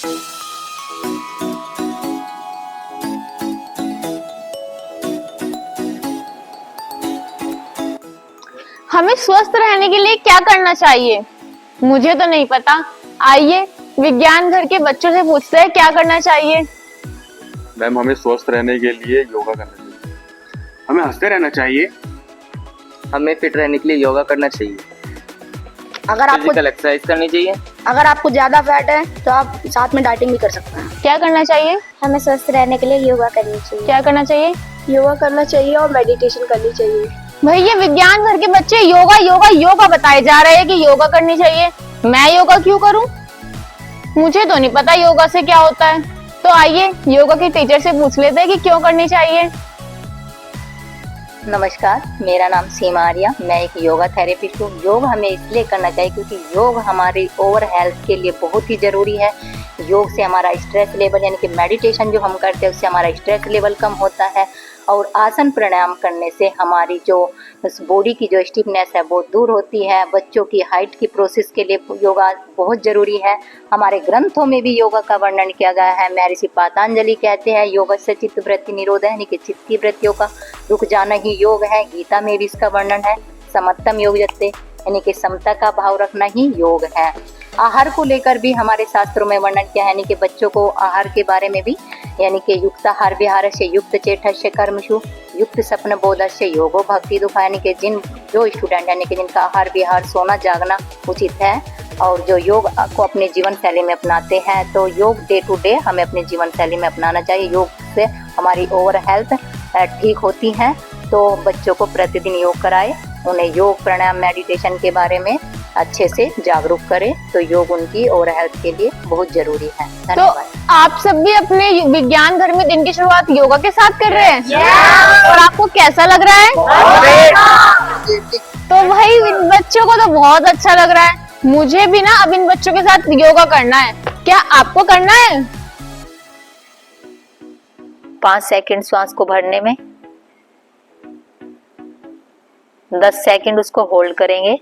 हमें स्वस्थ रहने के लिए क्या करना चाहिए? मुझे तो नहीं पता। आइए विज्ञान घर के बच्चों से पूछते हैं क्या करना चाहिए। मैम, हमें स्वस्थ रहने के लिए योगा करना चाहिए। हमें हंसते रहना चाहिए। हमें फिट रहने के लिए योगा करना चाहिए। फिजिकल एक्सरसाइज करनी चाहिए। अगर आपको ज्यादा फैट है तो आप साथ में डाइटिंग भी कर सकते हैं। क्या करना चाहिए? हमें स्वस्थ रहने के लिए योगा करनी चाहिए। क्या करना चाहिए? योगा करना चाहिए और मेडिटेशन करनी चाहिए। भैया विज्ञान घर के बच्चे योगा योगा योगा बताए जा रहे हैं कि योगा करनी चाहिए। मैं योगा क्यों करूं? मुझे तो नहीं पता योगा से क्या होता है। तो आइए योगा के टीचर से पूछ लेते हैं कि क्यों करनी चाहिए। नमस्कार, मेरा नाम सीमा आर्या, मैं एक योगा थेरेपिस्ट हूँ। योग हमें इसलिए करना चाहिए क्योंकि योग हमारी ओवर हेल्थ के लिए बहुत ही ज़रूरी है। योग से हमारा स्ट्रेस लेवल यानी कि मेडिटेशन जो हम करते हैं उससे हमारा स्ट्रेस लेवल कम होता है और आसन प्राणायाम करने से हमारी जो बॉडी की जो स्टिफनेस है वो दूर होती है। बच्चों की हाइट की प्रोसेस के लिए योगा बहुत ज़रूरी है। हमारे ग्रंथों में भी योगा का वर्णन किया गया है। महर्षि पतंजलि कहते हैं योग से चित्त वृत्ति निरोध यानी कि चित्त की वृत्तियों का रुक जाना ही योग है। गीता में भी इसका वर्णन है। समत्तम योग जत्ते यानी कि समता का भाव रखना ही योग है। आहार को लेकर भी हमारे शास्त्रों में वर्णन किया है यानी कि बच्चों को आहार के बारे में भी यानी कि युक्ताहार विहारस्य युक्त चेष्टस्य कर्मसु युक्त स्वप्न बोधस्य योगो भक्ति दुखा यानी कि जो स्टूडेंट यानी कि जिनका आहार विहार सोना जागना उचित है और जो योग को अपने जीवन शैली में अपनाते हैं तो योग डे टू डे हमें अपने जीवन शैली में अपनाना चाहिए। योग से हमारी ओवर हेल्थ ठीक होती है। तो बच्चों को प्रतिदिन योग कराए, उन्हें योग प्राणायाम मेडिटेशन के बारे में अच्छे से जागरूक करें तो योग उनकी ओवर हेल्थ के लिए बहुत जरूरी है। तो आप सब भी अपने विज्ञान घर में दिन की शुरुआत योगा के साथ कर रहे हैं और आपको कैसा लग रहा है? तो भाई इन बच्चों को तो बहुत अच्छा लग रहा है। मुझे भी ना अब इन बच्चों के साथ योगा करना है। क्या आपको करना है? 5 सेकंड श्वास को भरने में 10 सेकंड उसको होल्ड करेंगे।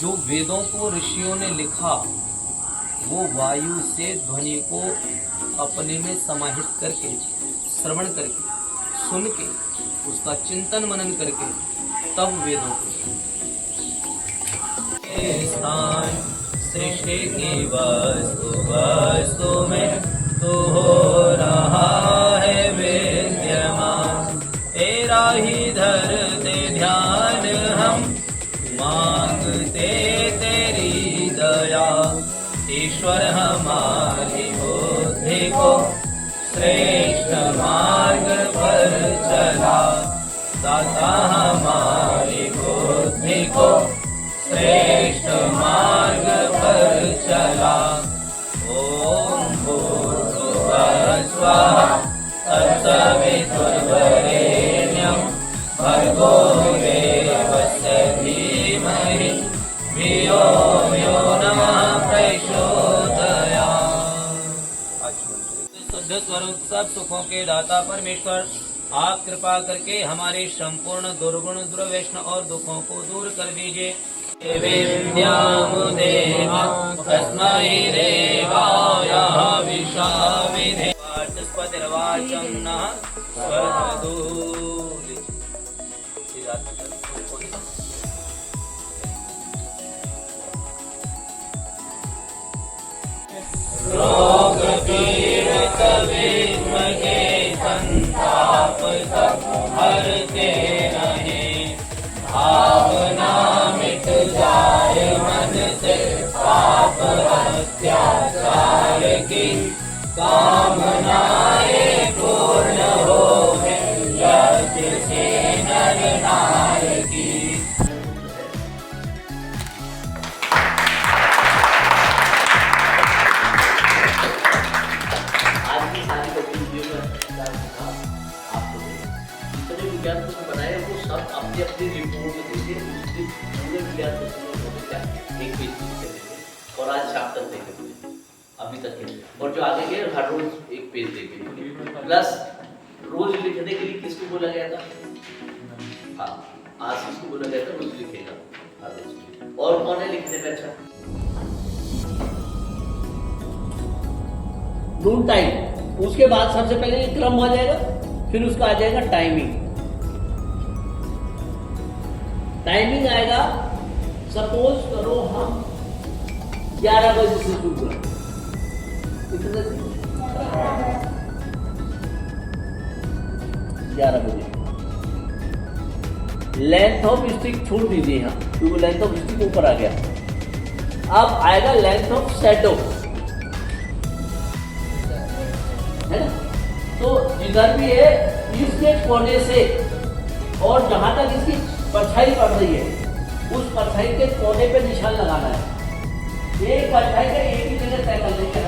जो वेदों को ऋषियों ने लिखा वो वायु से ध्वनि को अपने में समाहित करके श्रवण करके सुन के उसका चिंतन मनन करके तब वेदों को स्थान सृष्टि की वस्तु में तो हो रहा है विद्यमान। तेरा ही धरते ध्यान हम मांगते तेरी दया। ईश्वर हमारी बुद्धि को श्रेष्ठ मार्ग पर चला। दाता हमारी बुद्धि को श्रेष्ठ मार्ग पर चला। ओम भूर्भुवः स्वः तत्सवितुर्वरेण्यं भर्गो देवस्य धीमहि धियो यो नमः प्रचोदयात्। शुद्ध स्वरूप सब सुखों के दाता परमेश्वर, आप कृपा करके हमारे संपूर्ण दुर्गुण दुर्व्यसन और दुखों को दूर कर दीजिए। तस्मै देवाय विशाविधे वाचस्पतिर्वाचं नः स्वधूत। रोग पीड़ित विद्महे संताप सब हरते रहे। भावना मिट जाए मन से पाप अत्याचार की। कामनाएं पूर्ण होवे यज्ञ से नर नार की। विज्ञान पुस्तक बनाए वो सब अपनी अपनी रिपोर्ट देते उसके पूरे विज्ञान पुस्तक एक पेज देंगे और आज शाम तक देंगे अभी तक के। और जो आगे के हर रोज एक पेज देंगे। प्लस रोज लिखने के लिए किसको बोला गया था? हाँ, आशीष को बोला गया था कुछ लिखेगा आदेश। और कौन है लिखने में अच्छा? नून टाइम, उसके बाद सबसे पहले क्रम आ जाएगा, फिर उसका आ जाएगा टाइमिंग। टाइमिंग आएगा, सपोज करो हम 11 बजे से शुरू करें, कितने से? 11 बजे। लेंथ ऑफ स्टिक छोड़ दीजिए यहाँ, क्योंकि लेंथ ऑफ स्टिक ऊपर आ गया। अब आएगा लेंथ ऑफ शैडो, है ना? तो जिधर भी है इसके कोने से और जहां तक इसकी परछाई पड़ रही है, उस परछाई के कोने पे निशान लगाना है। एक परछाई का एक ही जगह तय कर लेंगे,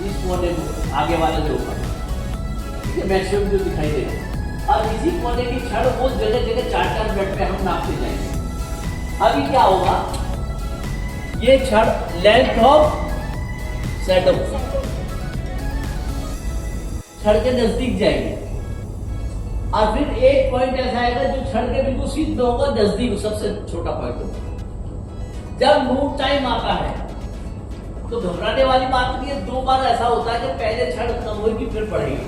इस कोने को आगे वाला जो होगा, ठीक है, मैक्सिमम जो दिखाई देगा। और इसी कोने की छड़ वो जगह जगह 4-4 मिनट पे हम नापते जाएंगे। अभी क्या होगा, ये छड़ लेंथ ऑफ शैडो, छड़ के नजदीक जाएंगे, और फिर एक पॉइंट ऐसा आएगा जो छड़ के बिल्कुल सीधे होगा, नजदीक सबसे छोटा पॉइंट होगा। जब नून टाइम आता है तो घबराने वाली बात नहीं है। 2 बार ऐसा होता है कि पहले छड़ कम होगी फिर बढ़ेगी,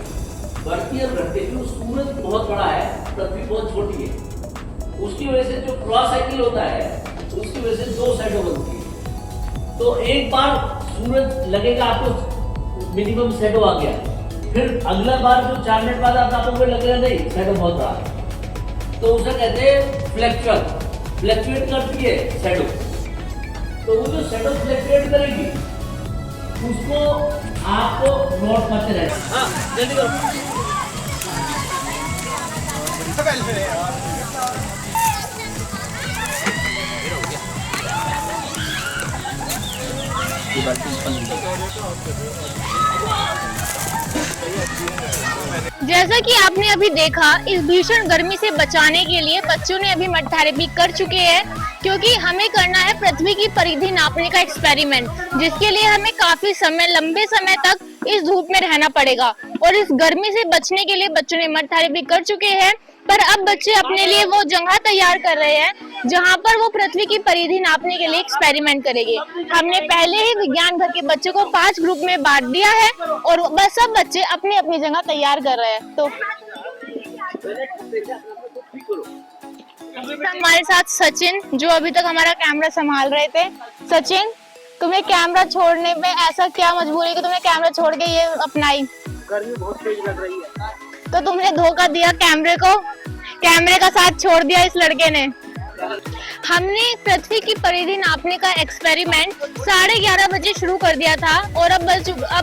बढ़ती है बढ़ती है, क्योंकि सूरज बहुत बड़ा है, पृथ्वी बहुत छोटी है, उसकी वजह से जो क्रॉस साइकिल होता है उसकी वजह से 2 शैडो बनती है। तो एक बार सूरज लगेगा आपको, मिनिमम शैडो आ गया, फिर अगला बार जो 4 मिनट बाद आपको लगेगा नहीं शैडो बहुत बड़ा है, तो उसे कहते हैं फ्लैक्चुएट करती है शैडो। तो वो जो शैडो फ्लैक्चुएट करेगी उसको आपको नोट करते रहना। हाँ, जल्दी करो। जैसा कि आपने अभी देखा, इस भीषण गर्मी से बचाने के लिए बच्चों ने अभी मड थेरेपी कर चुके हैं, क्योंकि हमें करना है पृथ्वी की परिधि नापने का एक्सपेरिमेंट, जिसके लिए हमें काफी समय, लंबे समय तक इस धूप में रहना पड़ेगा। और इस गर्मी से बचने के लिए बच्चों ने मड थेरेपी कर चुके हैं, पर अब बच्चे अपने लिए वो जगह तैयार कर रहे हैं जहां पर वो पृथ्वी की परिधि नापने के लिए एक्सपेरिमेंट करेंगे। हमने पहले ही विज्ञान घर के बच्चों को 5 ग्रुप में बांट दिया है और बस सब बच्चे अपनी अपनी जगह तैयार कर रहे हैं। तो हमारे साथ सचिन, जो अभी तक हमारा कैमरा संभाल रहे थे। सचिन, तुम्हें कैमरा छोड़ने में ऐसा क्या मजबूरी कि तुमने कैमरा छोड़ के ये अपनाई? गर्मी बहुत तेज लग रही है, तो तुमने धोखा दिया कैमरे को, कैमरे का साथ छोड़ दिया इस लड़के ने। हमने पृथ्वी की परिधि नापने का एक्सपेरिमेंट 11:30 बजे शुरू कर दिया था और अब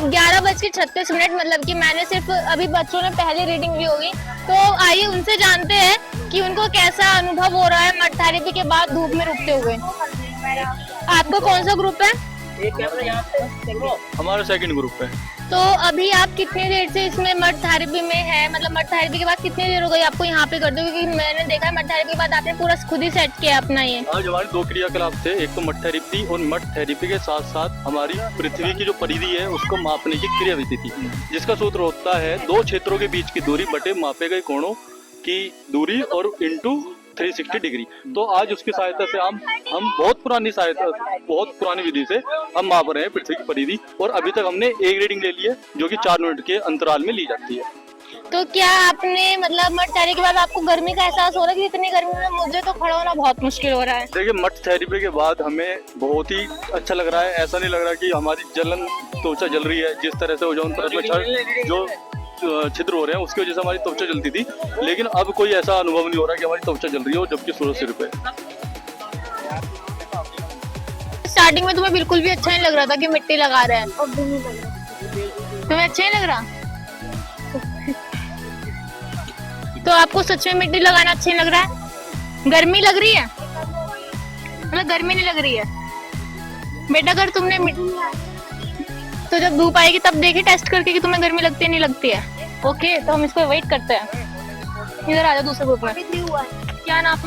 11:36, मतलब कि मैंने सिर्फ अभी बच्चों ने पहली रीडिंग ली होगी। तो आइए उनसे जानते हैं कि उनको कैसा अनुभव हो रहा है मड थेरेपी के बाद धूप में रुकते हुए। आपका कौन सा ग्रुप है? हमारा सेकंड ग्रुप है। तो अभी आप कितनी देर से इसमें मड थेरेपी में है, मतलब मड थेरेपी के बाद कितनी देर हो गई आपको यहाँ पे करते हुए? क्योंकि मैंने देखा है मड थेरेपी के बाद आपने पूरा खुद ही सेट किया अपना ये। आज हमारे 2 क्रियाकलाप थे, एक तो मड थेरेपी और मड थेरेपी के साथ साथ हमारी पृथ्वी की जो परिधि है उसको मापने की क्रियाविधि थी, जिसका सूत्र होता है 2 क्षेत्रों के बीच की दूरी बटे मापे गए कोणों की दूरी और इंटू 360 डिग्री। तो आज उसकी सहायता से हम बहुत पुरानी विधि से हम माप रहे हैं पृथ्वी की परिधि, और अभी तक हमने एक रीडिंग ले ली है जो कि 4 मिनट के अंतराल में ली जाती है। तो क्या आपने मतलब मड थेरेपी के बाद आपको गर्मी का एहसास हो रहा है कि इतनी गर्मी में मुझे तो खड़ा होना बहुत मुश्किल हो रहा है? देखिए, मड थेरेपी के बाद हमें बहुत ही अच्छा लग रहा है। ऐसा नहीं लग रहा कि हमारी जलन त्वचा जल रही है, जिस तरह से ओजोन परत में जो छिद्र हो रहे हैं उसकी वजह से हमारी त्वचा जलती थी, लेकिन अब कोई ऐसा अनुभव नहीं हो रहा कि हमारी त्वचा जल रही हो, जबकि सूरज सिर पे। स्टार्टिंग में तुम्हें बिल्कुल भी अच्छा नहीं लग रहा था कि मिट्टी लगा रहे हैं, तुम्हें अच्छा नहीं लग रहा? तो आपको सच में मिट्टी लगाना अच्छा नहीं लग रहा है? गर्मी लग रही है, मतलब गर्मी नहीं लग रही है बेटा? अगर तुमने तो जब धूप आएगी तब देखिए टेस्ट करके कि तुम्हें गर्मी लगती है नहीं लगती है। ओके, तो हम इसको वेट करते हैं। इधर आ जाओ दूसरे ग्रुप में। क्या नाम?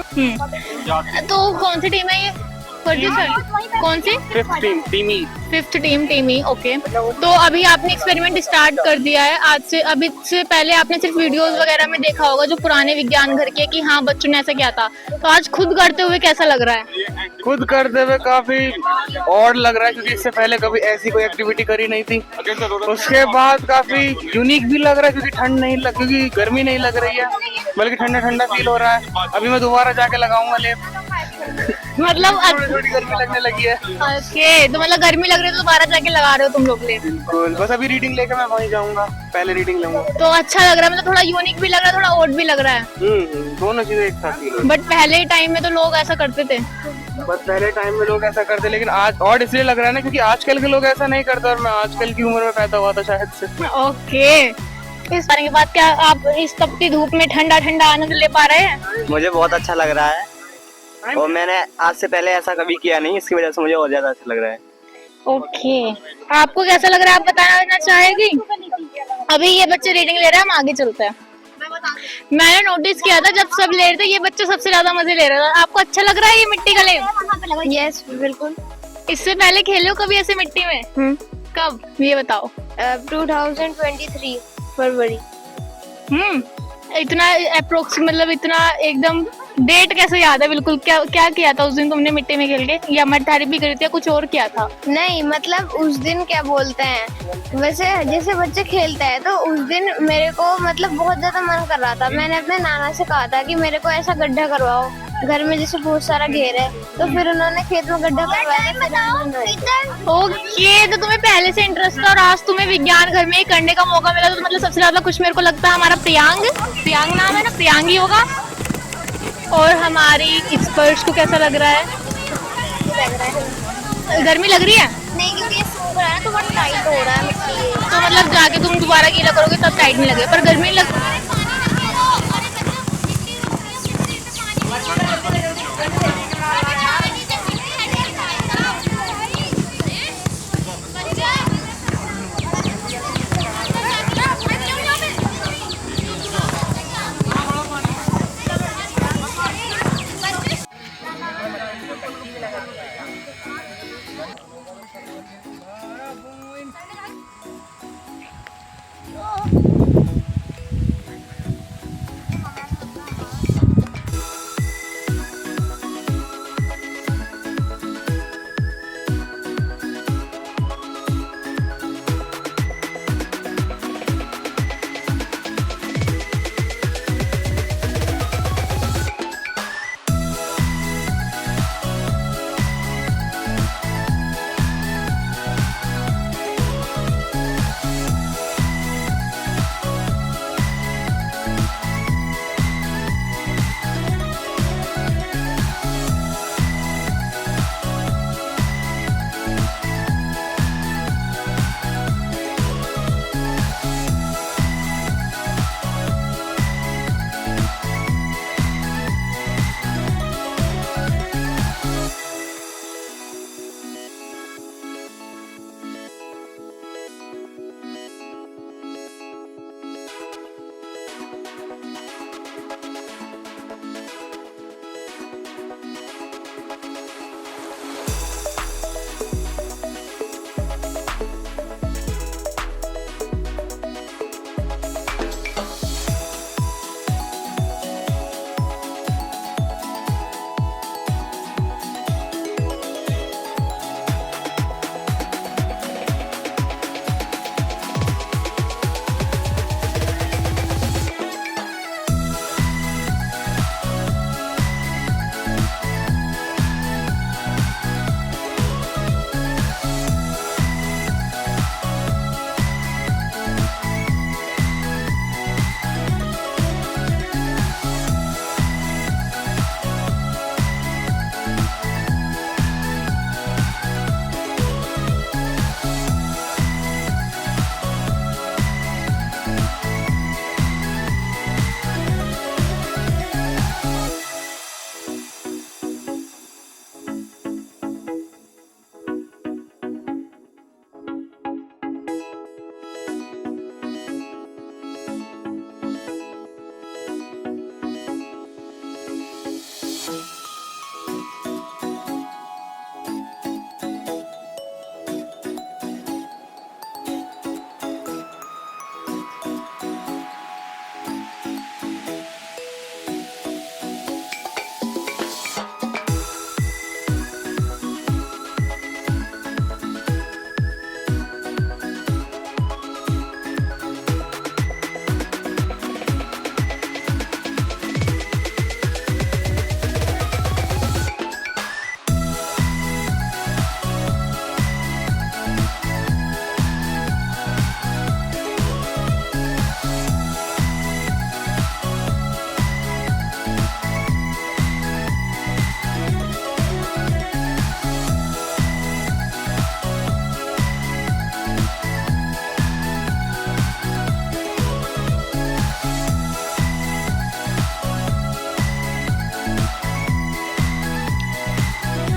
तो कौन सी टीम है ये? कर दी सर? कौन सी? फिफ्थ टीम टीमी। फिफ्थ टीम टीमी, ओके। तो अभी आपने एक्सपेरिमेंट स्टार्ट कर दिया है आज से। अभी से पहले आपने सिर्फ वीडियोस वगैरह में देखा होगा जो पुराने विज्ञान घर के, कि हाँ बच्चों ने ऐसा किया था। तो आज खुद करते हुए कैसा लग रहा है? खुद करते हुए काफी और लग रहा है, क्योंकि इससे पहले कभी ऐसी कोई एक्टिविटी करी नहीं थी। उसके बाद काफी यूनिक भी लग रहा है, क्योंकि ठंड नहीं लग, क्योंकि गर्मी नहीं लग रही है, बल्कि ठंडा ठंडा फील हो रहा है। अभी मैं दोबारा जाके लगाऊंगा लेप। मतलब थोड़ी गर्मी लगने लगी है। ओके, तो मतलब गर्मी लग रही है तो दोबारा जाके लगा रहे हो तुम लोग ले? बिल्कुल, बस अभी रीडिंग लेके मैं वहीं जाऊंगा, पहले रीडिंग लूंगा। तो अच्छा लग रहा है, मतलब थोड़ा यूनिक भी लग रहा है, थोड़ा ओड भी लग रहा है। दोनों चीजें एक साथ फील हो। बट पहले टाइम में तो लोग ऐसा करते थे। बस पहले टाइम में लोग ऐसा करते, लेकिन आज और इसलिए लग रहा है ना, क्योंकि आजकल के लोग ऐसा नहीं करते और मैं आजकल की उम्र में पैदा हुआ था शायद से। ओके, इस बारे के बाद क्या आप इस तपती धूप में ठंडा ठंडा आनंद ले पा रहे हैं? मुझे बहुत अच्छा लग रहा है और मैंने आज से पहले ऐसा कभी किया नहीं, इसकी वजह से मुझे और ज्यादा अच्छा लग रहा है। ओके, आपको कैसा लग रहा है आप बताना चाहेगी? अभी ये बच्चे रीडिंग ले रहे हैं, हम आगे चलते हैं। मैंने नोटिस किया था जब सब ले रहे थे, ये बच्चे सबसे ज्यादा मजे ले रहे थे। आपको अच्छा लग रहा है ये मिट्टी का लेप? यस बिल्कुल। इससे पहले खेले हो कभी ऐसे मिट्टी में? कब ये बताओ? 2023 फरवरी। इतना अप्रोक्स, मतलब इतना एकदम डेट कैसे याद है बिल्कुल? क्या क्या किया था उस दिन तुमने मिट्टी में खेल के? या मड थेरेपी करी थी या कुछ और किया था? नहीं मतलब उस दिन क्या बोलते हैं, वैसे जैसे बच्चे खेलते हैं तो उस दिन मेरे को मतलब बहुत ज्यादा मन कर रहा था। मैंने अपने नाना से कहा था कि मेरे को ऐसा गड्ढा करवाओ, घर में जैसे बहुत सारा घेर है, तो फिर उन्होंने खेत में गड्ढा करवाया। ओके, तो तुम्हें पहले से इंटरेस्ट था और आज तुम्हें विज्ञान घर में करने का मौका मिला, तो मतलब सबसे ज्यादा कुछ मेरे को लगता है हमारा प्रियांग नाम है ना, प्रियांग ही होगा। और हमारी स्पर्श को कैसा लग रहा है? गर्मी लग रही है? नहीं क्योंकि ये सूख रहा है तो बहुत टाइट हो रहा है मिट्टी। तो मतलब जाके तुम दोबारा गीला करोगे तब टाइट नहीं लगेगा, पर गर्मी लग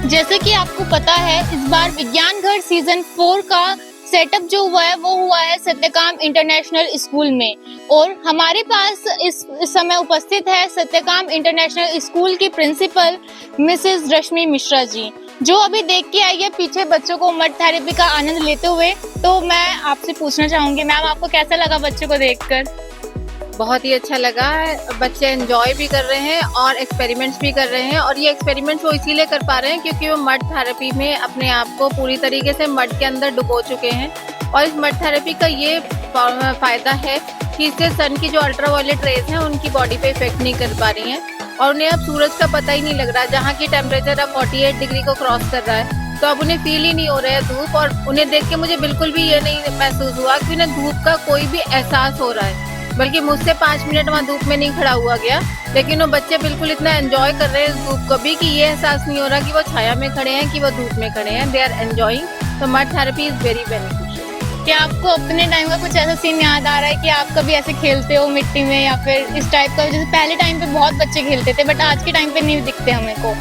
जैसे कि आपको पता है, इस बार विज्ञान घर सीजन 4 का सेटअप जो हुआ है वो हुआ है सत्यकाम इंटरनेशनल स्कूल में, और हमारे पास इस समय उपस्थित है सत्यकाम इंटरनेशनल स्कूल की प्रिंसिपल मिसेस रश्मि मिश्रा जी, जो अभी देख के आई है पीछे बच्चों को मड थेरेपी का आनंद लेते हुए। तो मैं आपसे पूछना चाहूंगी मैम, आपको कैसा लगा बच्चों को देखकर? बहुत ही अच्छा लगा है, बच्चे एंजॉय भी कर रहे हैं और एक्सपेरिमेंट्स भी कर रहे हैं, और ये एक्सपेरिमेंट्स वो इसीलिए कर पा रहे हैं क्योंकि वो मड थेरेपी में अपने आप को पूरी तरीके से मड के अंदर डुबो चुके हैं। और इस मड थेरेपी का ये फायदा है कि इससे सन की जो अल्ट्रावायलेट रेज हैं उनकी बॉडी पे इफेक्ट नहीं कर पा रही हैं, और उन्हें अब सूरज का पता ही नहीं लग रहा, जहाँ की टेम्परेचर अब 48 डिग्री को क्रॉस कर रहा है, तो अब उन्हें फील ही नहीं हो रहा है धूप। और उन्हें देख के मुझे बिल्कुल भी ये नहीं महसूस हुआ कि उन्हें धूप का कोई भी एहसास हो रहा है, बल्कि मुझसे 5 मिनट वहाँ धूप में नहीं खड़ा हुआ गया, लेकिन वो बच्चे बिल्कुल इतना एंजॉय कर रहे हैं इस धूप को भी कि ये एहसास नहीं हो रहा कि वो छाया में खड़े हैं कि वो धूप में खड़े हैं। दे आर एंजॉइंग, तो mud therapy is very beneficial. क्या आपको अपने टाइम का कुछ ऐसा सीन याद आ रहा है कि आप कभी ऐसे खेलते हो मिट्टी में, या फिर इस टाइप का, जैसे पहले टाइम पे बहुत बच्चे खेलते थे बट आज के टाइम पे नहीं दिखते हमें को?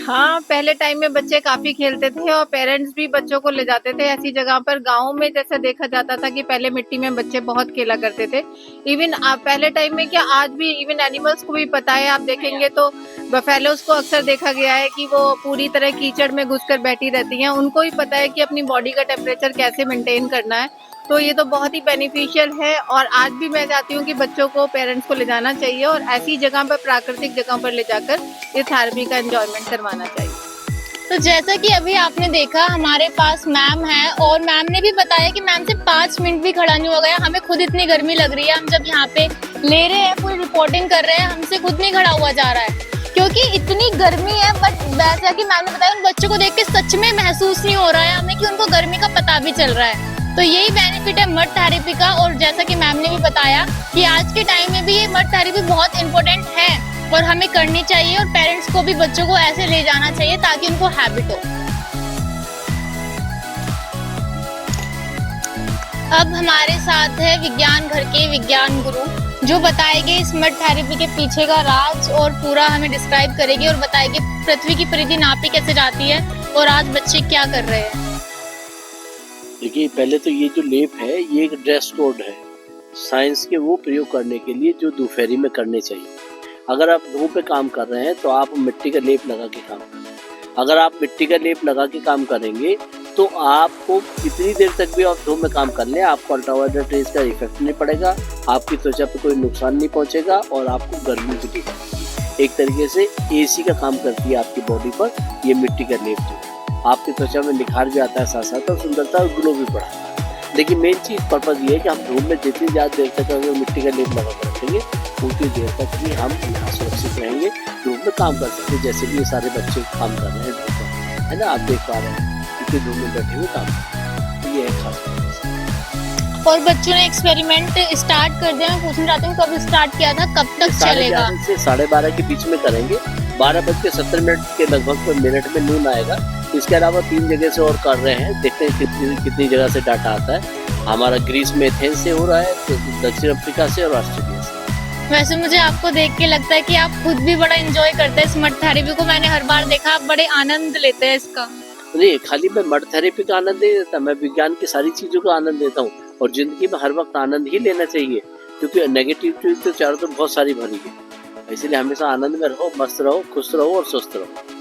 हाँ, पहले टाइम में बच्चे काफी खेलते थे और पेरेंट्स भी बच्चों को ले जाते थे ऐसी जगह पर। गाँव में जैसा देखा जाता था कि पहले मिट्टी में बच्चे बहुत खेला करते थे। इवन पहले टाइम में क्या, आज भी इवन एनिमल्स को भी पता है, आप देखेंगे तो बफेलोज को अक्सर देखा गया है कि वो पूरी तरह कीचड़ में घुसकर बैठी रहती हैं। उनको भी पता है कि अपनी बॉडी का टेम्परेचर कैसे मेंटेन करना है, तो ये तो बहुत ही बेनिफिशियल है। और आज भी मैं चाहती हूँ कि बच्चों को, पेरेंट्स को ले जाना चाहिए और ऐसी जगह पर, प्राकृतिक जगह पर ले जाकर ये थेरेपी का एंजॉयमेंट करवाना चाहिए। तो जैसा कि अभी आपने देखा हमारे पास मैम है, और मैम ने भी बताया कि मैम से 5 मिनट भी खड़ा नहीं हो गया। हमें खुद इतनी गर्मी लग रही है, हम जब यहाँ पे ले रहे हैं, पूरी रिपोर्टिंग कर रहे हैं, हमसे खुद नहीं खड़ा हुआ जा रहा है क्योंकि इतनी गर्मी है। बट वैसा कि मैम ने बताया, उन बच्चों को देख के सच में महसूस नहीं हो रहा है हमें कि उनको गर्मी का पता भी चल रहा है। तो यही बेनिफिट है मड थेरेपी का। और जैसा कि मैम ने भी बताया कि आज के टाइम में भी ये मड थेरेपी बहुत इम्पोर्टेंट है और हमें करनी चाहिए, और पेरेंट्स को भी बच्चों को ऐसे ले जाना चाहिए ताकि उनको हैबिट हो। अब हमारे साथ है विज्ञान घर के विज्ञान गुरु, जो बताएंगे इस मड थेरेपी के पीछे का राज, और पूरा हमें डिस्क्राइब करेंगे और बताएंगे पृथ्वी की परिधि नापी कैसे जाती है और आज बच्चे क्या कर रहे हैं। देखिए, पहले तो ये जो लेप है ये एक ड्रेस कोड है साइंस के वो प्रयोग करने के लिए जो दोपहरी में करने चाहिए। अगर आप धूप पे काम कर रहे हैं तो आप मिट्टी का लेप लगा के काम करें। अगर आप मिट्टी का लेप लगा के काम करेंगे तो आपको कितनी देर तक भी आप धूप में काम कर लें, आपको अल्ट्रावायलेट रेज का इफेक्ट नहीं पड़ेगा, आपकी त्वचा पे कोई नुकसान नहीं पहुंचेगा और आपको गर्मी भी नहीं लगेगी। एक तरीके से एसी का काम करती है आपकी बॉडी पर ये मिट्टी का लेप जो है। आपकी त्वचा में निखार भी आता है साथ साथ, और सुंदरता और ग्लो भी बढ़ाता है। लेकिन मेन चीज़ पर्पज़ ये है कि हम धूप में जितनी ज़्यादा देर तक अगर मिट्टी का लेप लगा कर रखेंगे उतनी देर तक भी हम यहाँ सुरक्षित रहेंगे, धूप में काम कर सकते हैं। जैसे कि ये सारे बच्चे काम कर रहे हैं धूप में, है ना, आप देख पा रहे हैं क्योंकि धूप में बैठे हुए काम कर रहे हैं, तो ये है खास बात। और बच्चों ने एक्सपेरिमेंट स्टार्ट कर दिया। मैं पूछना चाहती हूँ कब स्टार्ट किया था, कब तक चलेगा? 11:30 से 12:30 के बीच में करेंगे। 12:17 के लगभग मिनट में नून आएगा। इसके अलावा 3 जगह से और कर रहे हैं, देखते हैं कितनी जगह से डाटा आता है। हमारा ग्रीस में एथेंस से हो रहा है, तो दक्षिण अफ्रीका से और ऑस्ट्रेलिया से। वैसे मुझे आपको देख के लगता है कि आप खुद भी बड़ा एंजॉय करते हैं इस मड थेरेपी को। मैंने हर बार देखा आप बड़े आनंद लेते हैं इसका। नहीं, खाली मैं मड थेरेपी का आनंद नहीं देता, मैं विज्ञान की सारी चीजों का आनंद देता हूँ। और जिंदगी में हर वक्त आनंद ही लेना चाहिए क्योंकि नेगेटिविटी तो चारों तरफ बहुत सारी भरी है। इसलिए हमेशा आनंद में रहो, मस्त रहो, खुश रहो और स्वस्थ रहो।